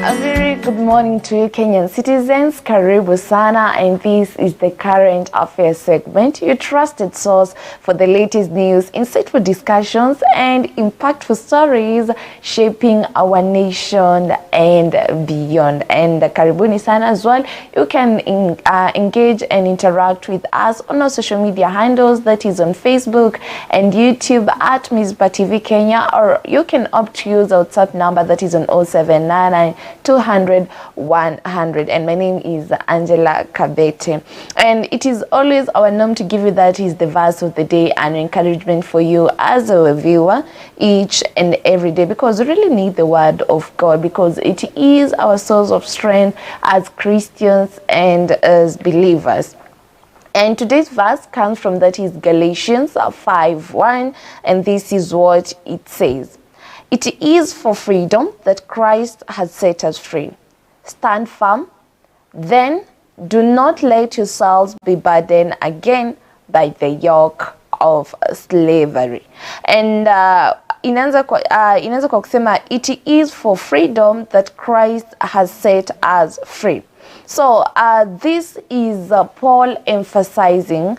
A very good morning to you, Kenyan citizens. Karibu sana, and this is the current affairs segment, your trusted source for the latest news, insightful discussions, and impactful stories shaping our nation and beyond. And karibuni sana as well. You can engage and interact with us on our social media handles, that is on Facebook and YouTube at Mizpah Tv Kenya, or you can opt to use our WhatsApp number that is on 0799 200 100. And my name is Angela Kabete, and it is always our norm to give you that is the verse of the day and encouragement for you as a viewer each and every day, because we really need the word of God, because it is our source of strength as Christians and as believers. And today's verse comes from, that is Galatians 5:1, and this is what it says: "It is for freedom that Christ has set us free. Stand firm, then do not let yourselves be burdened again by the yoke of slavery." And inaanza kwa kusema it is for freedom that Christ has set us free. So this is Paul emphasizing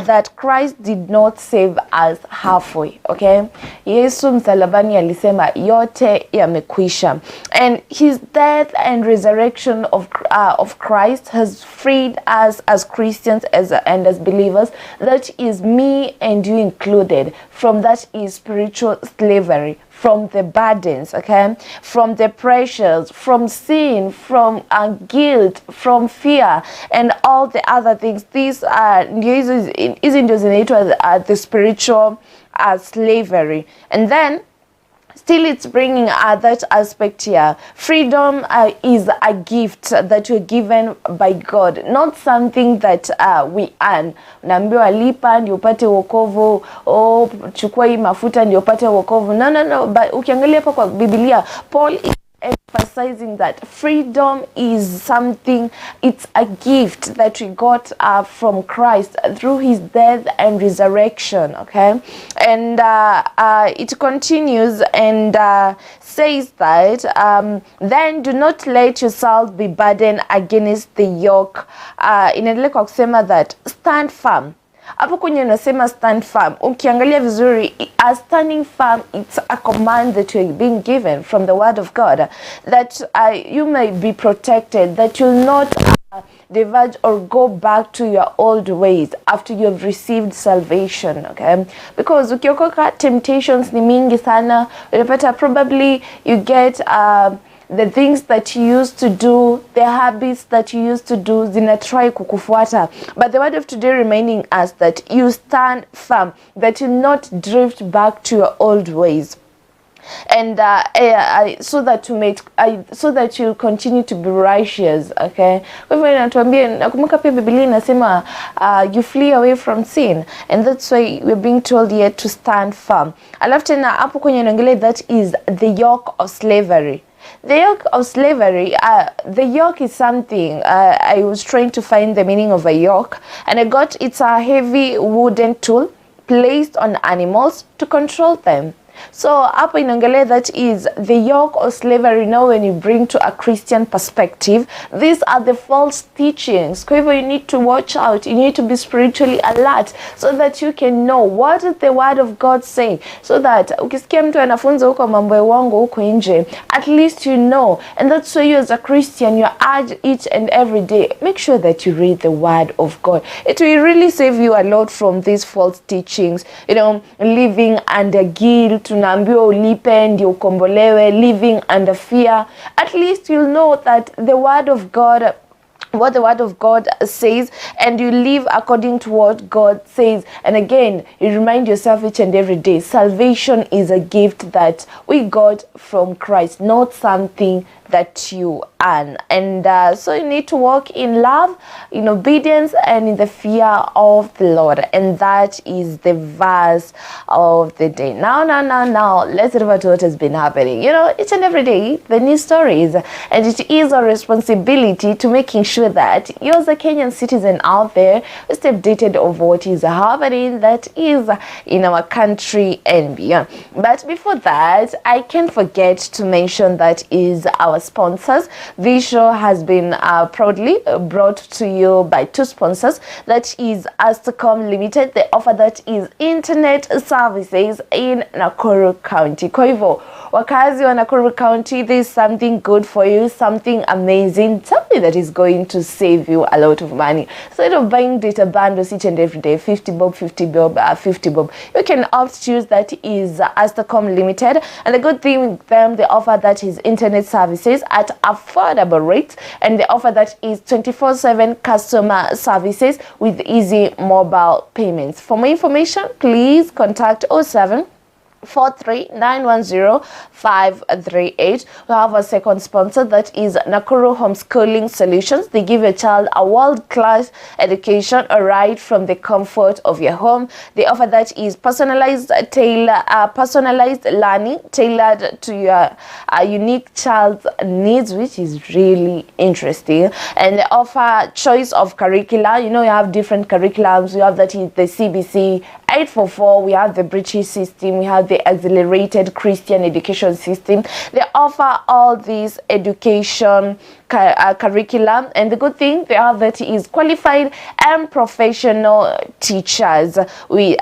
that Christ did not save us halfway, okay? Yesu msalabani alisema yote yamekwisha, and his death and resurrection of Christ has freed us as Christians and as believers, that is me and you included, from that is spiritual slavery, from the burdens, okay, from the pressures, from sin, from guilt, from fear, and all the other things. These isn't just the spiritual slavery. And then still it's bringing that aspect here. Freedom is a gift that you're given by God, not something that we earn. Unaambiwa lipa ndio upate wokovu, chukua hii mafuta ndio upate wokovu. No. But ukiangalia hapa kwa Biblia, Paul is emphasizing that freedom is something, it's a gift that we got from Christ through his death and resurrection, okay? And it continues and says that then do not let yourselves be burdened against the yoke. Inaendelea kwa kusema that stand firm. Hapo kwenye unasema stand firm, ukiangalia vizuri, standing firm, it's a command that you're being given from the word of God, that you may be protected, that you'll not diverge or go back to your old ways after you have received salvation, okay? Because ukiokoka, temptations ni mingi sana. Unapata probably you get the things that you used to do, the habits that you used to do, zinatry kukufuata. But the word of today reminding us that you stand firm, that you not drift back to your old ways. And so that you continue to be righteous, okay? Kwa hivyo inatuambia, nakumbuka pia Biblia inasema you flee away from sin, and that's why we're being told here to stand firm. Alafu tena hapo kwenye inaongelea that is the yoke of slavery. The yoke of slavery, the yoke is something, I was trying to find the meaning of a yoke, and I got, it's a heavy wooden tool placed on animals to control them. So hapo inaongelea that is the yoke of slavery. Now when you bring to a Christian perspective, these are the false teachings. Kwa hivyo you need to watch out, you need to be spiritually alert, so that you can know what is the word of God saying, so that ukisikia mtu anafunza huko mambo ya uongo huko nje, at least you know. And that's why you as a Christian, you urge each and every day, make sure that you read the word of God. It will really save you a lot from these false teachings, you know, living under guilt, tunaambiwa ulipe ndio ukombolewe, living under fear. At least you'll know that the word of God, what the word of God says, and you live according to what God says. And again, you remind yourself each and every day, salvation is a gift that we got from Christ, not something that you earn. And so you need to walk in love, in obedience, and in the fear of the Lord. And that is the verse of the day. Now, let's read about what has been happening. You know, each and every day, the news stories. And it is our responsibility to making sure that you as a Kenyan citizen out there stay updated of what is happening, that is in our country and beyond. But before that, I can't forget to mention that is our sponsors. This show has been proudly brought to you by two sponsors. That is Astacom Limited. They offer that is internet services in Nakuru County. Kwa hivyo, wakazi wa Nakuru County, there is something good for you, something amazing, something that is going to save you a lot of money. Instead of buying data bundles each and every day, 50 bob, 50 bob, 50 bob, you can opt to choose that is Astacom Limited. And the good thing with them, they offer that is internet services at affordable rates, and they offer that is 24/7 customer services with easy mobile payments. For more information, please contact 0743910538. We have a second sponsor, that is Nakuru Homeschooling Solutions. They give your child a world-class education right from the comfort of your home. They offer that is personalized learning tailored to your unique child's needs, which is really interesting. And they offer choice of curricula. You know, you have different curriculums. You have that is the CBC 844. We have the British system. We have the accelerated Christian education system. They offer all these education curriculum, and the good thing they are that is qualified and professional teachers. We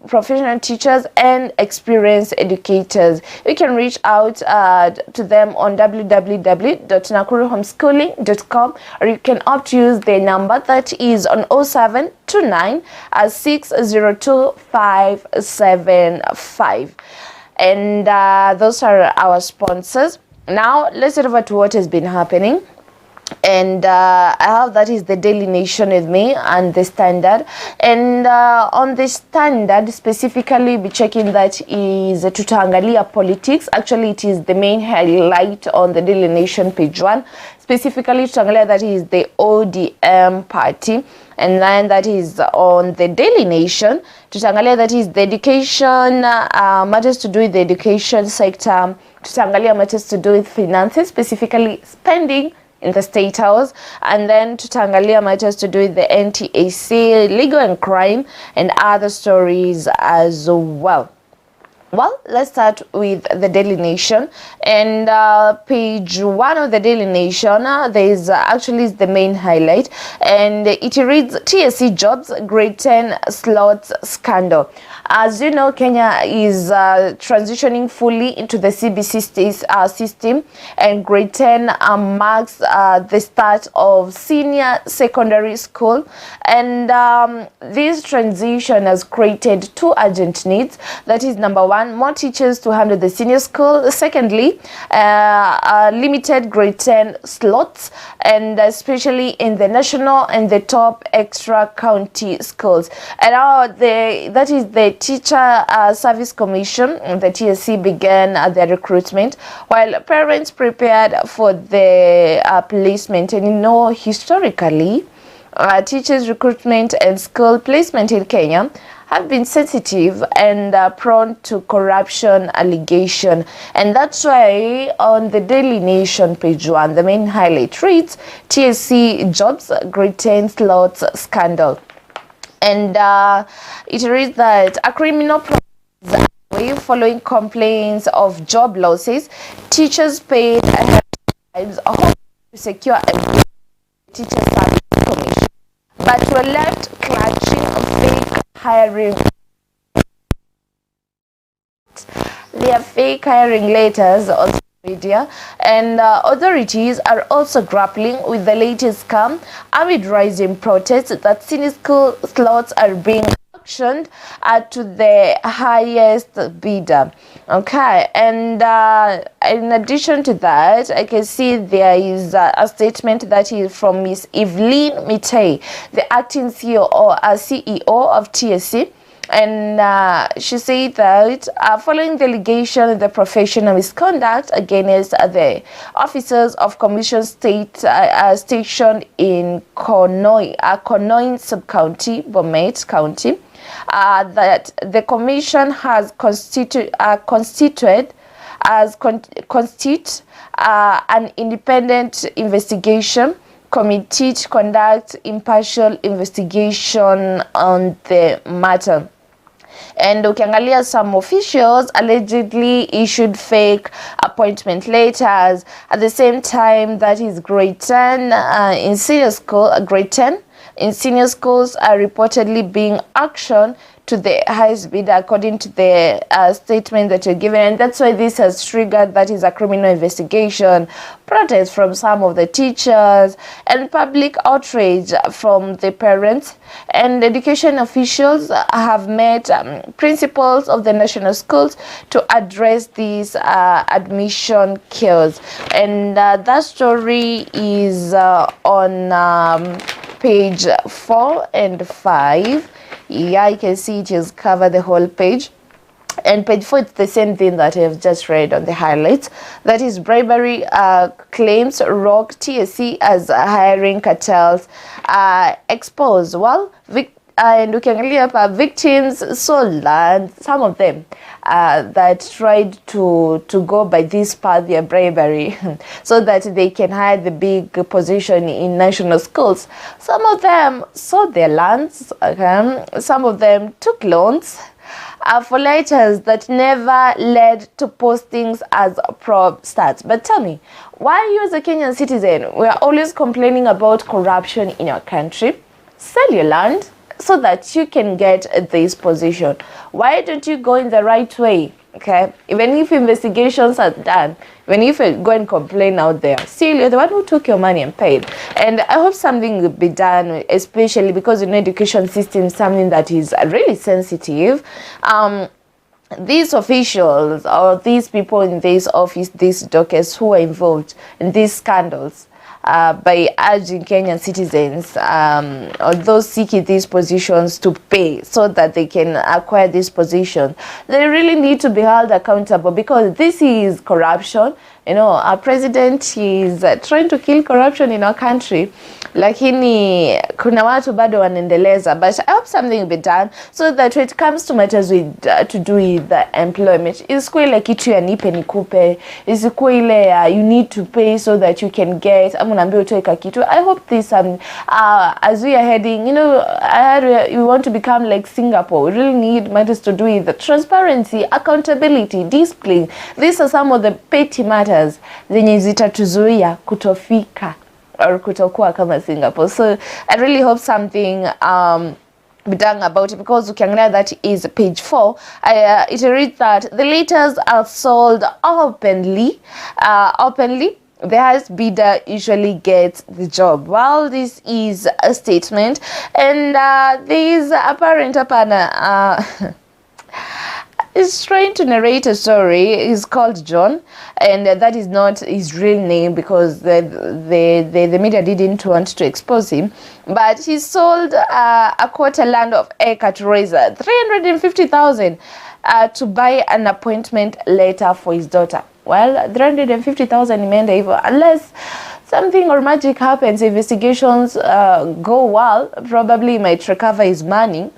professional teachers and experienced educators. You can reach out to them on www.nakuruhomeschooling.com, or you can opt to use their number that is on 0729 602-575. And those are our sponsors. Now let's head over to what has been happening. And I have that is the Daily Nation with me and the Standard. And on the Standard specifically, be checking that is tutaangalia politics. Actually, it is the main highlight on the Daily Nation page 1. Specifically, tutaangalia that is the ODM party. And then that is on the Daily Nation. Tutaangalia that is the education, matters to do with the education sector. Tutaangalia matters to do with finances, specifically spending in the State House. And then tutaangalia matters to do with the NTAC, legal and crime, and other stories as well. Well, let's start with the Daily Nation. And page 1 of the Daily Nation, there is actually the main highlight. And it reads, TSC jobs, grade 10 slots scandal. As you know, Kenya is transitioning fully into the CBC system, and grade 10 marks the start of senior secondary school. And this transition has created two urgent needs. That is, number one, more teachers to handle the senior school. Secondly, limited grade 10 slots, and especially in the national and the top extra county schools. And that is the Teacher Service Commission, the TSC, began their recruitment while parents prepared for the placement. And you know, historically, teachers recruitment and school placement in Kenya have been sensitive and prone to corruption allegation. And that's why on the Daily Nation page 1, the main highlight reads, TSC jobs, grade 10 slots scandal. And it reads that a criminal process following complaints of job losses, teachers paid bribes to secure a teacher service commission, but were left clutching fake hiring. Their fake hiring letters on media, and authorities are also grappling with the latest scam amid rising protests that senior school slots are being auctioned to the highest bidder. Okay, and in addition to that, I can see there is a statement that is from Miss Evelyn Mitei, the acting CEO of TSC. And she said that following the allegation of the professional misconduct against the officers of Commission State stationed in Konoin Sub-County, Bomet County, that the Commission has constituted an independent investigation committee to conduct impartial investigation on the matter. And ukiangalia, some officials allegedly issued fake appointment letters. At the same time, that is grade 10 in senior school, grade 10 in senior schools are reportedly being auctioned to the highest bidder according to the statement that you're given, and that's why this has triggered, that is, a criminal investigation, protest from some of the teachers, and public outrage from the parents. And education officials have met principals of the national schools to address these admission chaos. And that story is on page 4 and 5. Yeah, you can see it has covered the whole page. And page 4, it's the same thing that I have just read on the highlights. That is, bribery claims rock TSC as hiring cartels exposed. Well, and we can look up victims sold land, some of them that tried to go by this path, their bribery, so that they can hide the big position in national schools. Some of them sold their lands, some of them took loans for letters that never led to postings as prob stats. But tell me, why you as a Kenyan citizen, we are always complaining about corruption in your country? Sell your land so that you can get this position. Why don't you go in the right way? Okay, even if investigations are done, even if you go and complain out there, still you're the one who took your money and paid. And I hope something will be done, especially because education system is something that is really sensitive. These officials or these people in this office, these doctors who are involved in these scandals, by urging Kenyan citizens or those seeking these positions to pay so that they can acquire this position, they really need to be held accountable, because this is corruption. You know, our president is trying to kill corruption in our country, lakini kuna watu bado wanaendeleza. But I hope something will be done so that when it comes to matters with to do with the employment, isikuwe ile kitu ya nipe nikupe, isikuwe ile you need to pay so that you can get, ama unaambiwa utoe kitu. I hope this as we are heading, you know, we want to become like Singapore. We really need matters to do with the transparency, accountability, discipline. These are some of the petty matters zenye zitatuzuia kutofika or kutokuwa kama Singapore. So I really hope something be done about it, because ukiangalia, that is page 4. It reads that the letters are sold openly. The highest bidder usually gets the job. Well, this is a statement, and there is apparent is trying to narrate a story. He's called John, and that is not his real name because the media didn't want to expose him. But he sold a quarter land of acre to raise 350,000 to buy an appointment letter for his daughter. Well, 350,000 imeenda hivyo, unless something or magic happens, investigations go well, probably he might recover his money.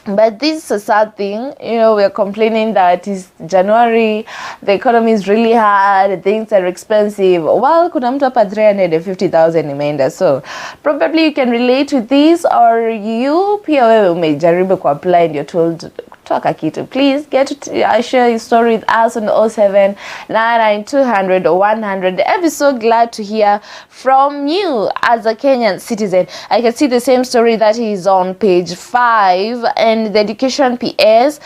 But this is a sad thing. You know, we're complaining that it's January, the economy is really hard, things are expensive. Well, kuna mtu hapa 350,000 imeenda. So probably you can relate with this, or you pia wewe umejaribu ku apply and you're told toka kitu. Please get to share your story with us on 0799200100. I'd be so glad to hear from you as a Kenyan citizen. I can see the same story that is on page 5, and the education PS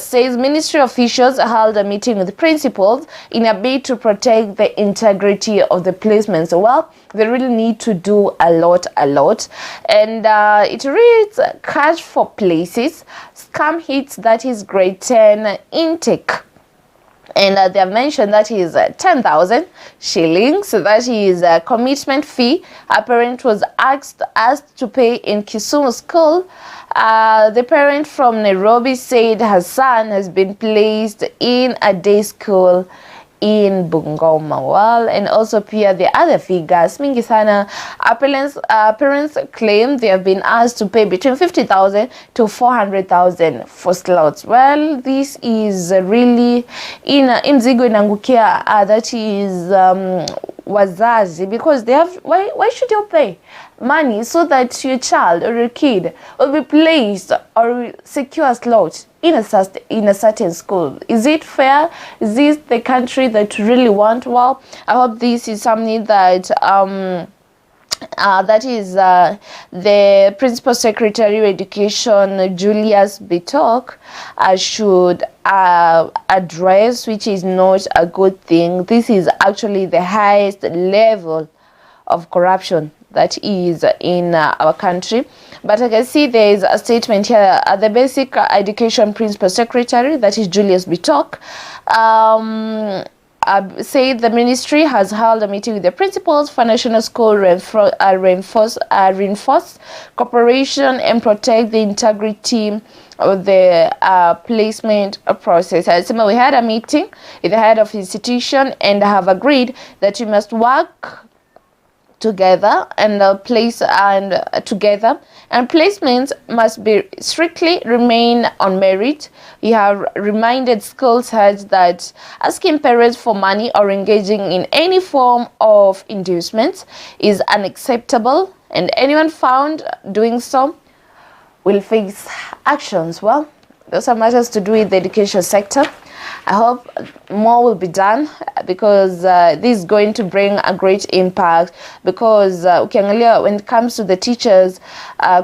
says ministry officials held a meeting with the principals in a bid to protect the integrity of the placements. Well, they really need to do a lot. And it reads, cash for places, scam hits, that is grade 10 intake. And they have mentioned that is 10,000 shillings. So that is a commitment fee. A parent was asked to pay in Kisumu school. The parent from Nairobi said her son has been placed in a day school in Bungoma. Well, and also pia the other figures mingi sana. Parents claim they have been asked to pay between 50,000 to 400,000 for slots. Well, this is really in mzigo inangukia, that is wazazi, because they have, why should you pay money so that your child or your kid will be placed or secure slot in a certain school? Is it fair? Is this the country that you really want? Well, I hope this is something that that is the Principal Secretary of Education, Julius Bitok, should address, which is not a good thing. This is actually the highest level of corruption that is in our country. But I can see there is a statement here. The Basic Education Principal Secretary, that is Julius Bitok, say the ministry has held a meeting with the principals for national school reinforce cooperation and protect the integrity of the placement process. We had a meeting with the head of institution and have agreed that we must work together and placements must be strictly remain on merit. We have reminded schools heads that asking parents for money or engaging in any form of inducements is unacceptable, and anyone found doing so will face actions. Well, those are matters to do with the education sector. I hope more will be done, because this is going to bring a great impact, because ukiangalia when it comes to the teachers,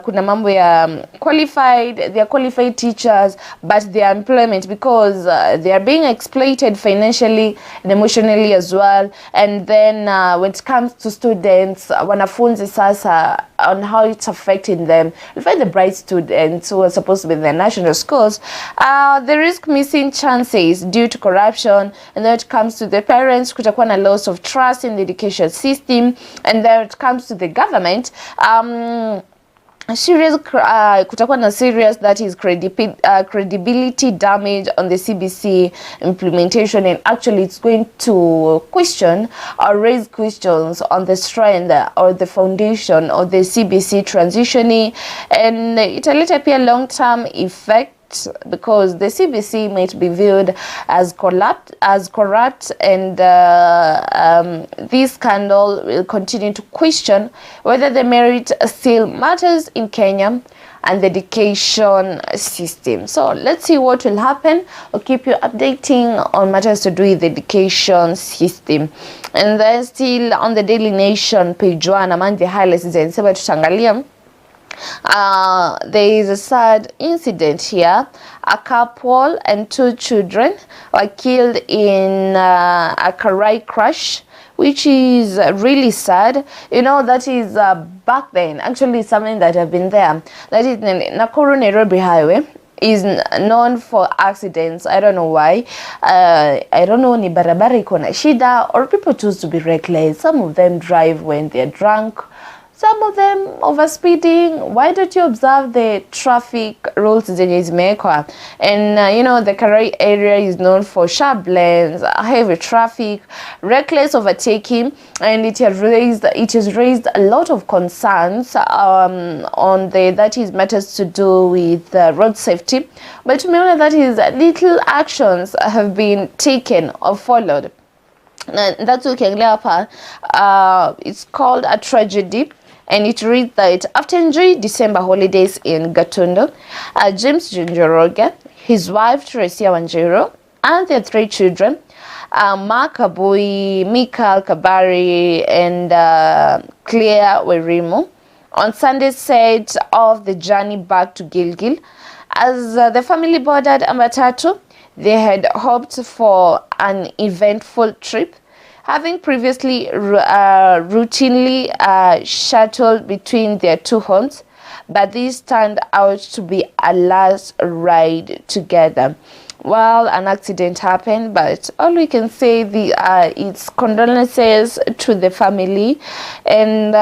kuna mambo ya they are qualified teachers, but their employment, because they are being exploited financially and emotionally as well. And then when it comes to students, wanafunzi sasa, on how it's affecting them, you find the bright students who are supposed to be in the national schools, they risk missing chances due to corruption. And then it comes to the parents, kutakuwa na loss of trust in the education system. And then it comes to the government, kutakuwa na serious, that is credibility damage on the CBC implementation, and actually it's going to question or raise questions on the strength or the foundation of the CBC transitioning, and it'll later be a long-term effect, because the CBC might be viewed as corrupt, and this scandal will continue to question whether the merit still matters in Kenya and the education system. So let's see what will happen. I'll keep you updating on matters to do with the education system. And then still on the Daily Nation page 1, among the highlights is tutangalia. There is a sad incident here. A couple and 2 children were killed in a car crash, which is really sad. You know, that is back then, actually something that have been there. That is Nakuru-Nairobi highway is known for accidents. I don't know why. I don't know, ni barabara iko na shida, or people choose to be reckless. Some of them drive when they're drunk, some of them overspeeding. Why don't you observe the traffic rules zenye zimewekwa? And you know, the Karai area is known for sharp lanes, heavy traffic, reckless overtaking, and it has raised a lot of concerns on the matters to do with road safety. But to me, that is little actions have been taken or followed. And that's what it's called a tragedy. And it reads that after enjoying December holidays in Gatundu, James Njoroge, his wife Teresia Wanjiru, and their 3 children, Mark Abui, Mikael Kabari, and Claire Werimo, on Sunday set off the journey back to Gilgil. As the family boarded Amatatu, they had hoped for an eventful trip, having previously routinely shuttled between their 2 homes, but this turned out to be a last ride together. Well, an accident happened, but all we can say it's condolences to the family. And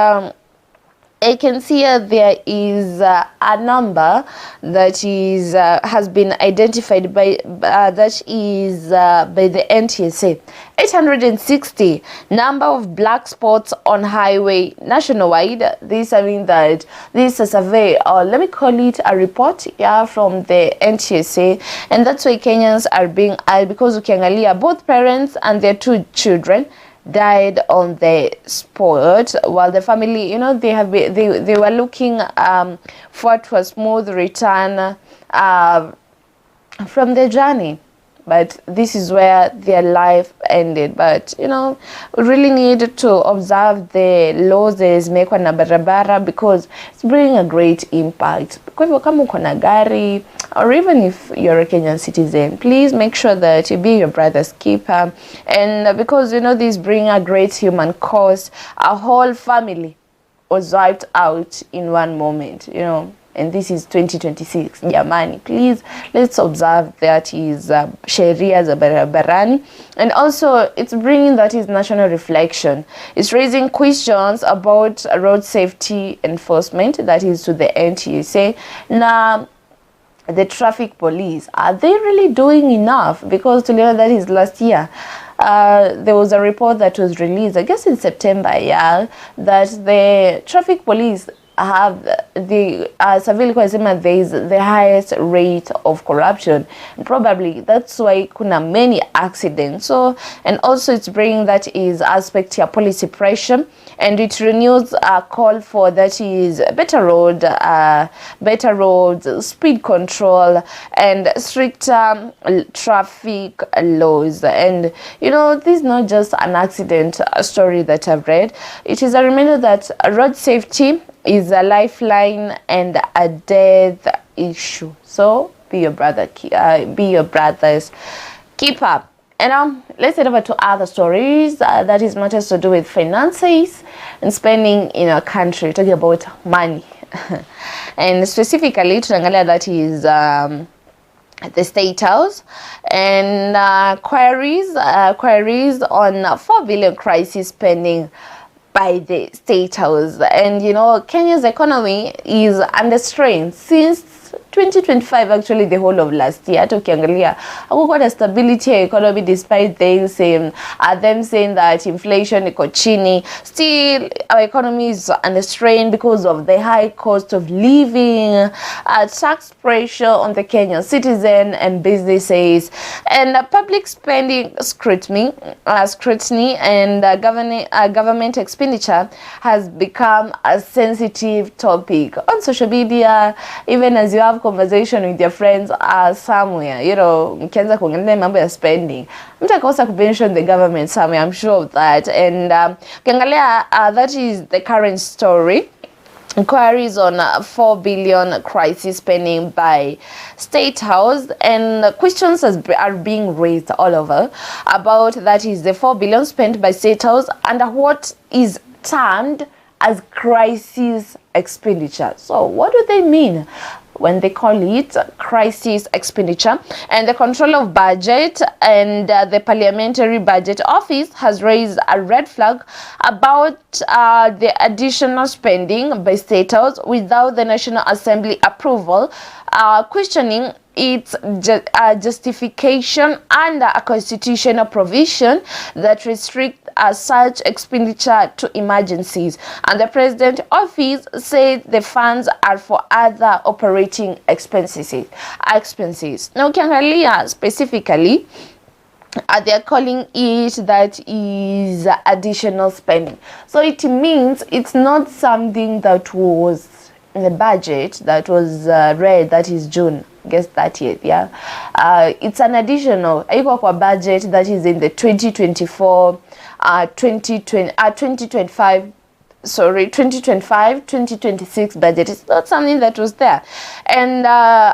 I can see there is a number that is has been identified by by the NTSA. 860 number of black spots on highway nationwide. This, I mean, that this is a survey, or let me call it a report, from the NTSA, and that's why Kenyans are being eyed, because ukiangalia both parents and their 2 children died on the spot, while the family, you know, they were looking for a smooth return from the journey. But this is where their life ended. But, you know, we really need to observe the laws zimewekwa na barabara, because it's bringing a great impact. Kwa hivyo kama uko na gari, or even if you're a Kenyan citizen, please make sure that you be your brother's keeper. And because, you know, this bring a great human cost, a whole family was wiped out in one moment, you know. And this is 2026. Jamani, please, let's observe that is Sharia za barabarani. And also, it's bringing that is national reflection. It's raising questions about road safety enforcement, that is to the NTSA. Now, the traffic police, are they really doing enough? Because to learn that is last year, there was a report that was released, I guess in September, yeah, that the traffic police have the Savile Kwasema, there is the highest rate of corruption, and probably that's why kuna many accidents. So, and also it's bringing that is aspect here policy pressure, and it renews a call for that is better roads, speed control, and stricter traffic laws. And you know, this is not just an accident story that I've read. It is a reminder that road safety is a lifeline and a death issue. So be your brother's keeper. And let's head over to other stories that is matters to do with finances and spending in our country. We're talking about money, and specifically tunaangalia that is the State House and queries on 4 billion crisis spending by the State House. And you know, Kenya's economy is under strain since 2025, actually the whole of last year. Hata ukiangalia hakukuwa na stability ya economy, despite things them saying that inflation iko chini. Still our economy is under strain because of the high cost of living, tax pressure on the Kenyan citizen and businesses, and public spending scrutiny and government expenditure has become a sensitive topic on social media. Even as you have conversation with your friends somewhere, you know, mkianza kuongelea mambo ya spending, mtakosa kumention the government somewhere, I'm sure of that. And ukiangalia that is the current story. Inquiries on 4 billion crisis spending by State House, and questions are being raised all over about that is the 4 billion spent by State House under what is termed as crisis expenditure. So what do they mean when they call it crisis expenditure? And the Control of Budget and the Parliamentary Budget Office has raised a red flag about the additional spending by State House without the National Assembly approval, questioning its justification under a constitutional provision that restricts such expenditure to emergencies. And the President Office said the funds are for other operating expenses. Now ukiangalia specifically, they are calling it that is additional spending. So it means it's not something that was in the budget that was read, that is June, guess 30th, yeah. It's an additional kwa budget that is in the 2024 2025-2026 budget. It's not something that was there. And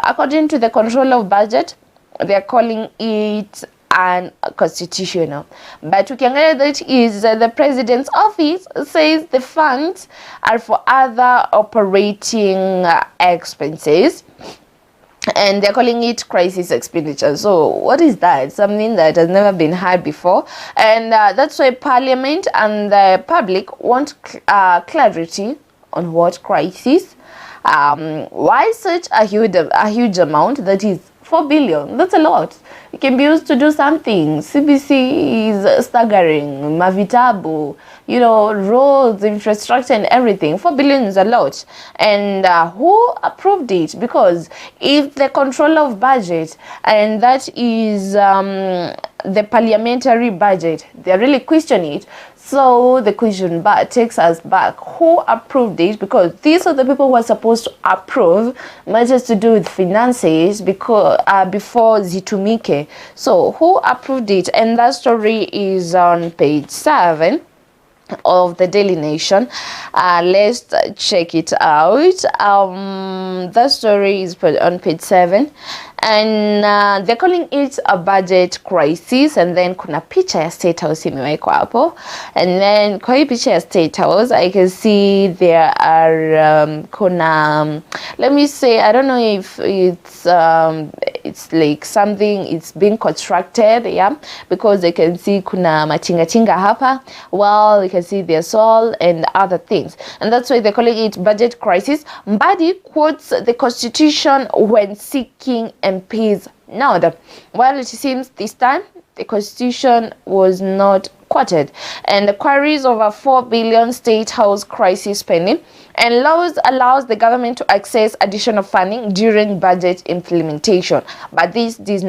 according to the Control of Budget, they are calling it unconstitutional. But ukiangalia that is the President's Office says the funds are for other operating expenses, and they're calling it crisis expenditure. So what is that? Something that has never been heard before. And that's why Parliament and the public want clarity on what crisis, why such a huge amount, that is 4 billion. That's a lot. It can be used to do something. CBC is staggering. Mavitabu, roads, infrastructure and everything. 4 billion is a lot. And who approved it? Because if the controller of budget, and that is the parliamentary budget, they really question it. So the question takes us back. Who approved it? Because these are the people who are supposed to approve matters to do with finances because before zitumike. So who approved it? And that story is on page 7 of the Daily Nation. Let's check it out. The story is on page 7, and they're calling it a budget crisis. And then kuna picha ya State House imewekwa hapo, and then kwa hii picha ya State House I can see there are kuna let me say, I don't know if it's like something it's being constructed, yeah, because I can see kuna machinga hapa. Well, you can see their soil and other things, and that's why they're calling it budget crisis. Mbadi quotes the constitution when seeking MPs. Now, while it seems this time the constitution was not quoted, and the queries over 4 billion State House crisis spending, and laws allows the government to access additional funding during budget implementation, but this did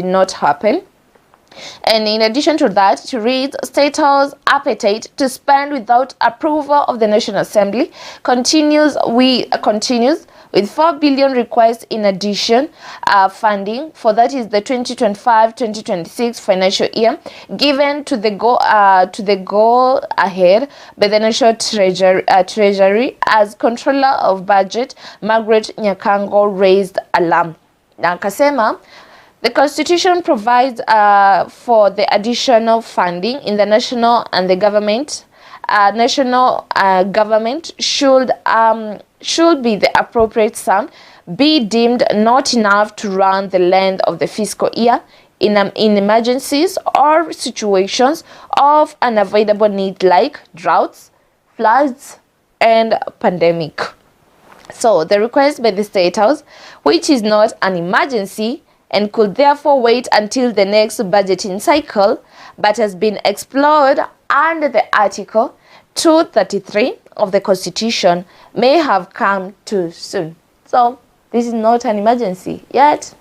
not happen. And in addition to that, it reads, State House appetite to spend without approval of the National Assembly continues with 4 billion requests in addition funding for that is the 2025-2026 financial year given to the go ahead by the National Treasury as Controller of Budget Margaret Nyakango raised alarm. Na akasema the Constitution provides for the additional funding in the national and the government. National government should be the appropriate sum be deemed not enough to run the length of the fiscal year in emergencies or situations of unavoidable need like droughts, floods, and pandemic. So the request by the State House, which is not an emergency and could therefore wait until the next budgeting cycle, but has been explored under the Article 233 of the Constitution, may have come too soon. So this is not an emergency yet.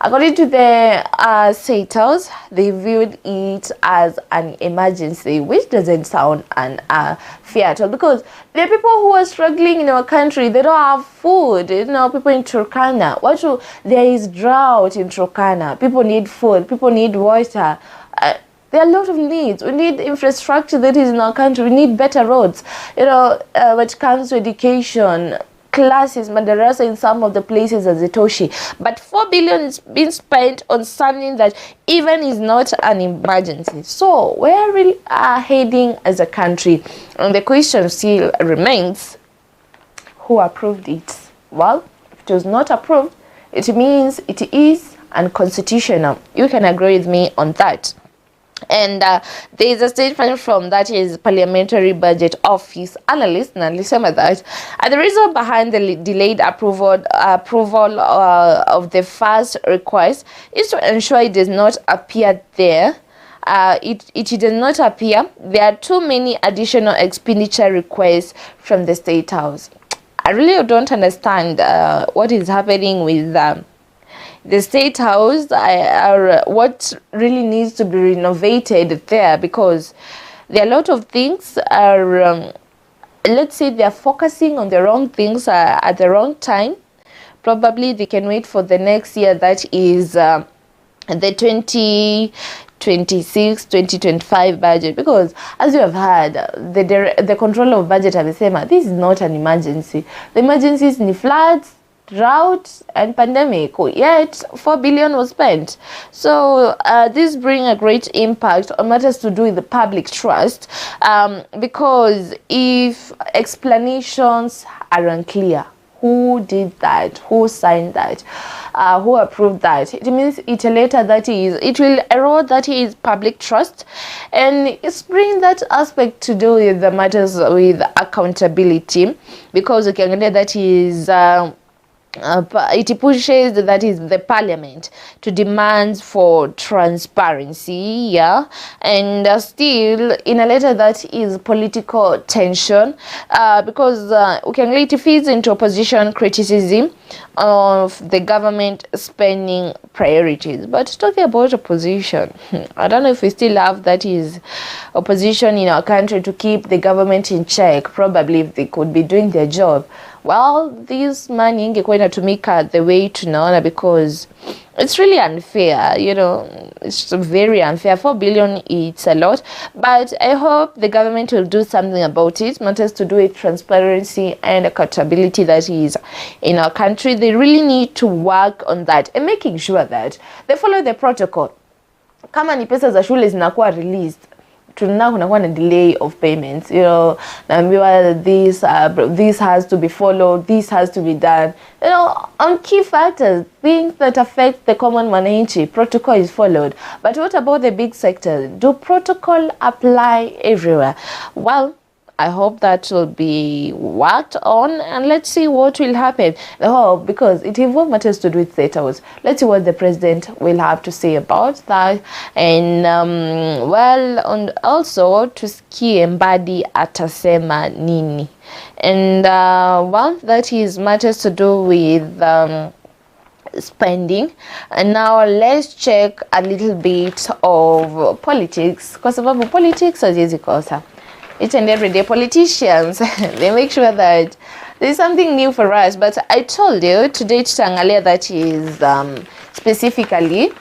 According to the State House, they viewed it as an emergency, which doesn't sound fair at all, because there are people who are struggling in our country. They don't have food. People in Turkana. There is drought in Turkana. People need food. People need water. There are a lot of needs. We need infrastructure that is in our country. We need better roads. When it comes to education, classes, madarasa in some of the places as Zitoshi. But 4 billion is being spent on something that even is not an emergency. So where we are heading as a country? And the question still remains, who approved it? Well, if it was not approved, it means it is unconstitutional. You can agree with me on that. And there is a statement from that is Parliamentary Budget Office analyst, and listen to that. And the reason behind the delayed approval of the first request is to ensure it does not appear there. It does not appear there are too many additional expenditure requests from the State House. I really don't understand what is happening with the State House, what really needs to be renovated there, because there are a lot of things let's say they're focusing on the wrong things at the wrong time. Probably they can wait for the next year, that is the 2026-2025 budget, because as you have heard, the controller of budget amesema this is not an emergency. The emergency is in floods, drought and pandemic, yet 4 billion was spent. So this brings a great impact on matters to do with the public trust, because if explanations are unclear, who did that, who signed that, who approved that, it means it will erode that is public trust, and it's bring that aspect to do with the matters with accountability, because ukiangalia that is it pushes, that is the parliament, to demand for transparency, yeah, and still in a letter that is political tension, because it feeds into opposition criticism of the government spending priorities. But talking about opposition, I don't know if we still have, that is, opposition in our country to keep the government in check. Probably if they could be doing their job. Well, this money ingekuwa inatumika the way tunaona, because it's really unfair, it's very unfair. 4 billion, it's a lot, but I hope the government will do something about it. Matters to do with transparency and accountability that is in our country. They really need to work on that and making sure that they follow the protocol. Kama ni pesa za shule zinakuwa released, kunakuwa na delay of payments, naambiwa this has to be followed, this has to be done, on key factors, things that affect the common mananchi. Protocol is followed. But what about the big sector? Do protocol apply everywhere? Well, I hope that will be worked on, and let's see what will happen. Because it involves matters to do with state house. Let's see what the president will have to say about that. And also tusikie Mbadi atasema nini. And that is matters to do with spending. And now let's check a little bit of politics, kwa sababu politics haziwezi kosa. Each and every day, politicians, they make sure that there's something new for us. But I told you today, Chitangalia, that is specifically,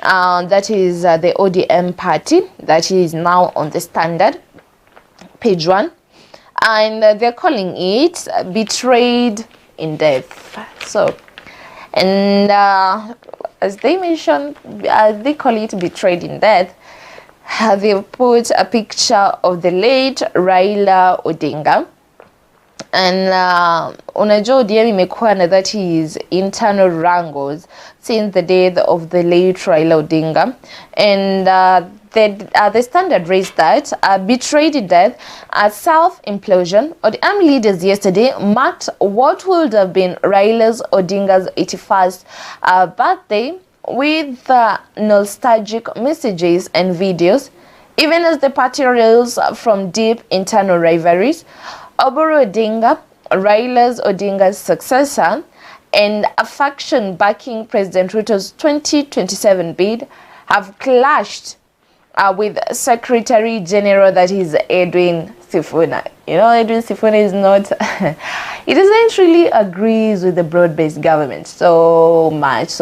that is the ODM party that is now on the Standard, page 1. And they're calling it betrayed in death. So, and as they mentioned, they call it betrayed in death. They put a picture of the late Raila Odinga, and unajua ODM imekuwa na, that is, internal wrangles since the death of the late Raila Odinga, and the Standard raised that betrayed in death, a self-implosion. ODM leaders yesterday marked what would have been Raila Odinga's 81st birthday with nostalgic messages and videos, even as the party reels from deep internal rivalries. Oburu Odinga, Raila Odinga's successor, and a faction backing President Ruto's 2027 bid, have clashed with Secretary General, that is Edwin Sifuna. Edwin Sifuna is not, he doesn't really agrees with the broad-based government so much.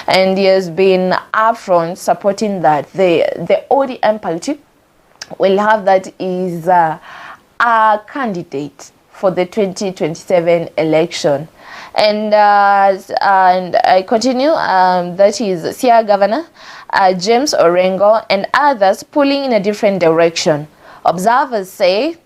And he has been upfront supporting that the ODM party will have, that is, a candidate for the 2027 election. And I continue, that is Siaya Governor James Orengo and others pulling in a different direction. Observers say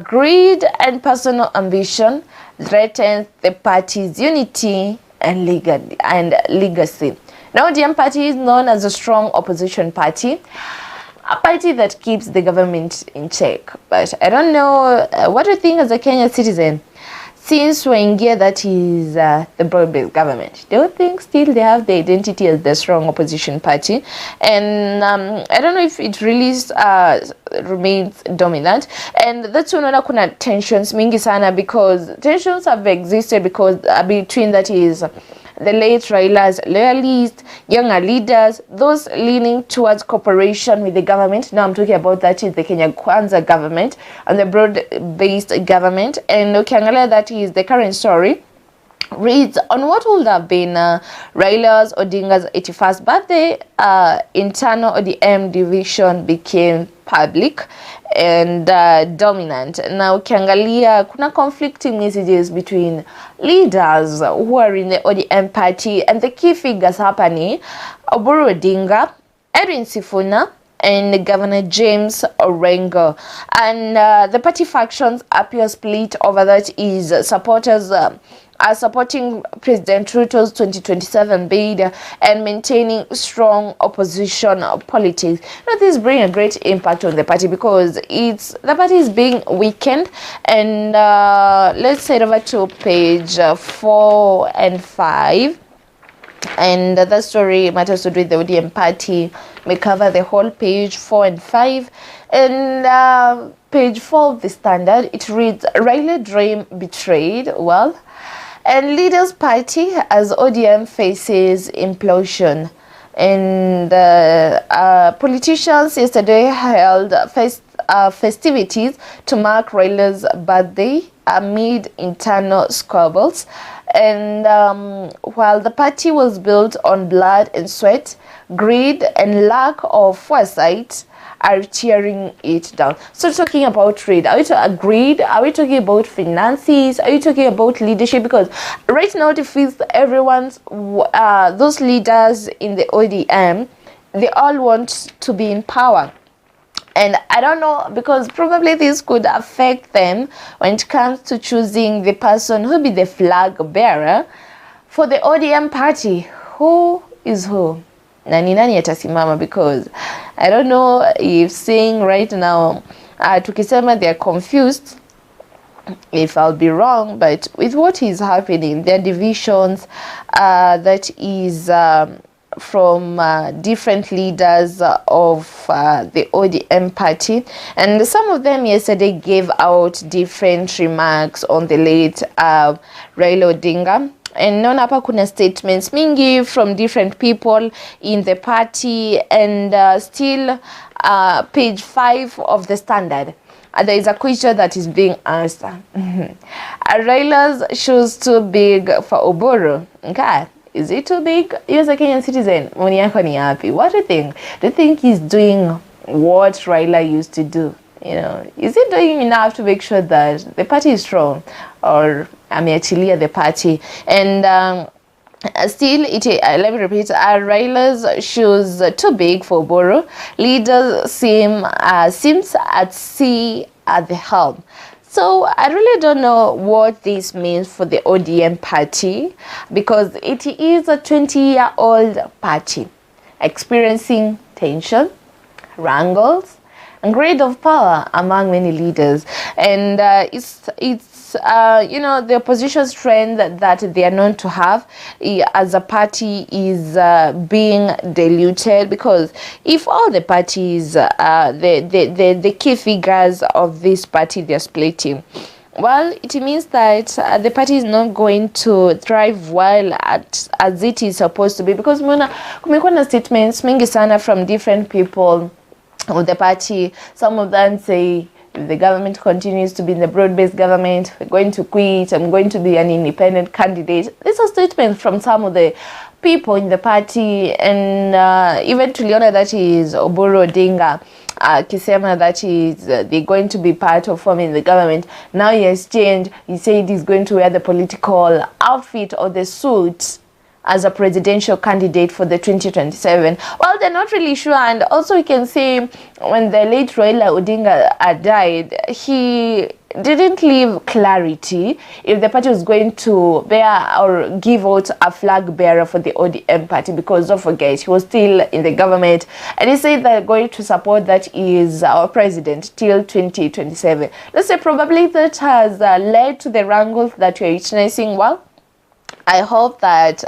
greed and personal ambition threatens the party's unity and legacy. Now, the ODM party is known as a strong opposition party, a party that keeps the government in check. But I don't know, what do you think as a Kenyan citizen? Since Waingia, that is the broad-based government, do you think still they have the identity as the strong opposition party? And I don't know if it really remains dominant. And that's unaona kuna tensions mingi sana, because tensions have existed because between, that is, the late Raila's loyalists, younger leaders, those leaning towards cooperation with the government. Now I'm talking about, that is, the Kenya Kwanza government and the broad-based government. And ukiangalia, that is the current story, reads on what would have been Raila Odinga's 81st birthday. Internal ODM division became public and dominant. Now ukiangalia kuna conflicting messages between leaders who are in the ODM party, and the key figures happening: Oburu Odinga, Edwin Sifuna, and Governor James Orengo. And the party factions appear split over, that is, supporters supporting President Ruto's 2027 bid and maintaining strong opposition politics. This brings a great impact on the party because the party is being weakened. And let's head over to page 4 and 5. And that story matters to do with the ODM party. We cover the whole page 4 and 5. And page 4 of the Standard, it reads, Raila dream betrayed. Well, and leaders party as ODM faces implosion. And politicians yesterday held festivities to mark Raila's birthday amid internal squabbles. And while the party was built on blood and sweat, greed and lack of foresight are tearing it down. So talking about trade, are we talking greed? Are we talking about finances? Are you talking about leadership? Because right now it feels everyone's those leaders in the ODM, they all want to be in power. And I don't know, because probably this could affect them when it comes to choosing the person who will be the flag bearer for the ODM party. Who is who? Nani atasimama? Because I don't know if saying right now, tukisema they're confused, if I'll be wrong, but with what is happening, there are divisions that is from different leaders of the ODM party, and some of them yesterday gave out different remarks on the late Raila Odinga. And naona hapa kuna statements mingi from different people in the party. And still page 5 of the Standard, there is a question that is being asked. Are Raila's shoes too big for Oburu? Okay. Is it too big? You as a Kenyan citizen, money yako ni yapi? What do you think? Do you think he's doing what Raila used to do? You know, is he doing enough to make sure that the party is strong, or ameachilia the party? And still, let me repeat, are Raila's shoes too big for Oburu? Leaders seems at sea at the helm. So I really don't know what this means for the ODM party, because it is a 20-year-old party experiencing tension, wrangles, and greed of power among many leaders. And it's you know, the opposition strength that they are known to have as a party is being diluted, because if all the parties, the key figures of this party, they're splitting, well, it means that the party is not going to thrive well as it is supposed to be, because kumekuwa na statements mingi sana from different people of the party. Some of them say, if the government continues to be in the broad-based government, we're going to quit, I'm going to be an independent candidate. These are statements from some of the people in the party. And even tuliona that is Oburu Odinga kisema that is they're going to be part of forming the government. Now he has changed. He said he's going to wear the political outfit or the suit as a presidential candidate for the 2027. Well, they're not really sure. And also we can say, when the late Raila Odinga died, he didn't leave clarity if the party was going to bear or give out a flag bearer for the ODM party, because don't forget, he was still in the government, and he said they're going to support that is our president till 2027. Let's say probably that has led to the wrangles that we're witnessing. Well, I hope that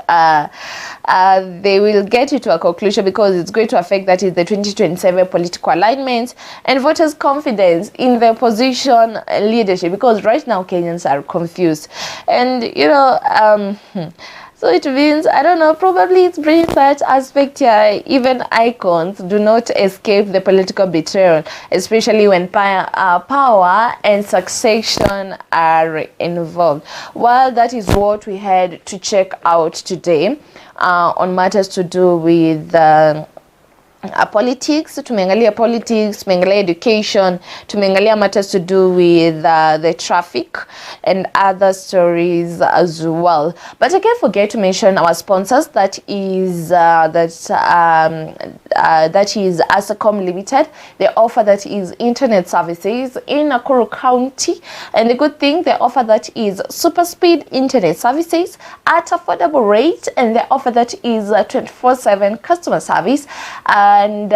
they will get it to a conclusion, because it's going to affect that is the 2027 political alignment and voters' confidence in the opposition leadership, because right now Kenyans are confused. And you know, so it means, I don't know, probably it brings that aspect here. Even icons do not escape the political betrayal, especially when power and succession are involved. Well, that is what we had to check out today on matters to do with politics, tumeangalia education, tumeangalia matters to do with the traffic and other stories as well. But I can't forget to mention our sponsors, that is Asacom Limited. They offer that is internet services in Nakuru County, and the good thing, they offer that is super speed internet services at affordable rate, and they offer that is 24/7 customer service and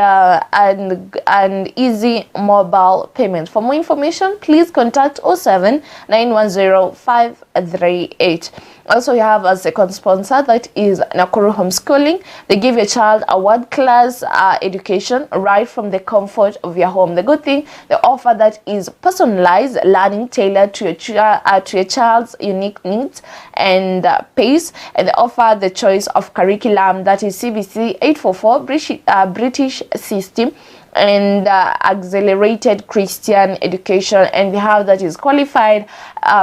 easy mobile payment. For more information, please contact 07 910 538. Also, we have a second sponsor, that is Nakuru Homeschooling. They give your child a world-class education right from the comfort of your home. The good thing, they offer that is personalized learning tailored to your child's unique needs and pace, and they offer the choice of curriculum, that is CBC 844 British system, and accelerated Christian education, and we have that is qualified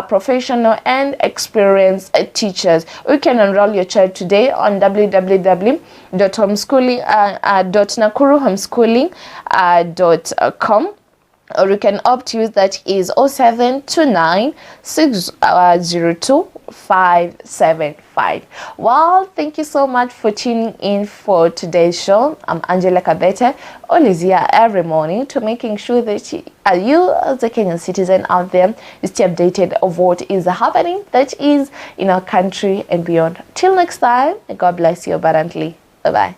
professional and experienced teachers. You can enroll your child today on www.nakuruhomeschooling.com, or you can opt to use that is 0729 602 575. Well, thank you so much for tuning in for today's show. I'm Angela Kabete, always here every morning to making sure that you as a Kenyan citizen out there is stay updated of what is happening, that is in our country and beyond. Till next time, God bless you abundantly. Bye bye.